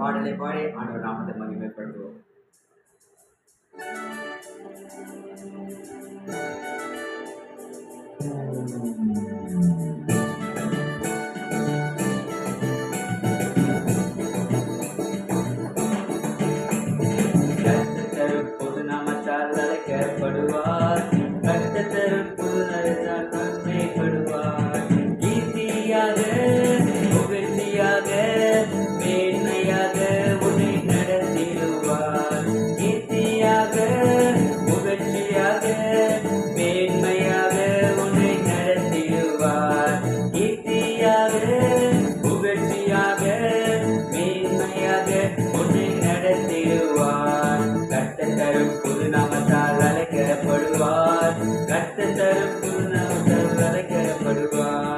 பாடலை பாடி ஆண்டவர் நாமத்தை மகிமைப்படுத்துவோம். பொது நாமத்தால் அழைக்கப்படுவார், கர்த்தர் புது நாமத்தால் மகிமைப்படுவார். கீர்த்தியாக புகழ்ச்சியாக மேன்மையாக உன்னை நடத்திடுவார். கீர்த்தியாக புகழ்ச்சியாக மேன்மையாக உன்னை நடத்திடுவார். கீர்த்தியாக புகழ்ச்சியாக மேன்மையாக உன்னை நடத்திடுவார். கர்த்தர் புது நாமத்தால் அழைக்கப்படுவார், கர்த்தர் புது நாமத்தால் அழைக்கப்படுவார்.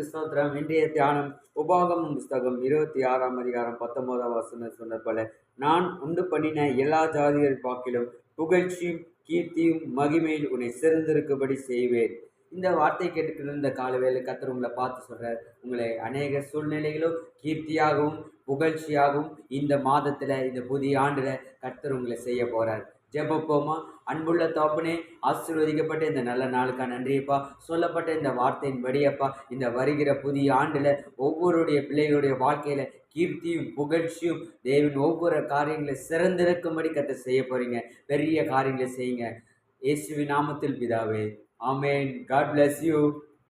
ஸ்தோத்திரம். இன்றைய தியானம் உபாகமம் புஸ்தகம் 26ஆம் அதிகாரம் 19ஆம் வசனம் சொன்னது போல, நான் உண்டு பண்ணின எல்லா ஜாதிகள் பாக்கிலும் புகழ்ச்சியும் கீர்த்தியும் மகிமையில் உன்னை சிறந்திருக்கும்படி செய்வேன். இந்த வார்த்தை கேட்டுக்கிட்டு இந்த காலவேளை கர்த்தர் உங்களை பார்த்து சொல்றார், உங்களை அநேக சூழ்நிலைகளும் கீர்த்தியாகவும் புகழ்ச்சியாகவும் இந்த மாதத்துல இந்த புதிய ஆண்டுல கர்த்தர் உங்களை செய்ய போறார். ஜெபப்போமா. அன்புள்ள தகப்பனே, ஆசீர்வதிக்கப்பட்ட இந்த நல்ல நாளுக்கா நன்றியப்பா. சொல்லப்பட்ட இந்த வார்த்தையின் படியப்பா, இந்த வருகிற புதிய ஆண்டுல ஒவ்வொருடைய பிள்ளைகளுடைய வாழ்க்கையில கீர்த்தியும் புகழ்ச்சியும் தேவன் ஒவ்வொரு காரியங்களை சிறந்திருக்கும்படி கர்த்தர் செய்ய போறீங்க. பெரிய காரியங்களை செய்யுங்க. இயேசுவின் நாமத்தில் பிதாவே, ஆமென். God bless you.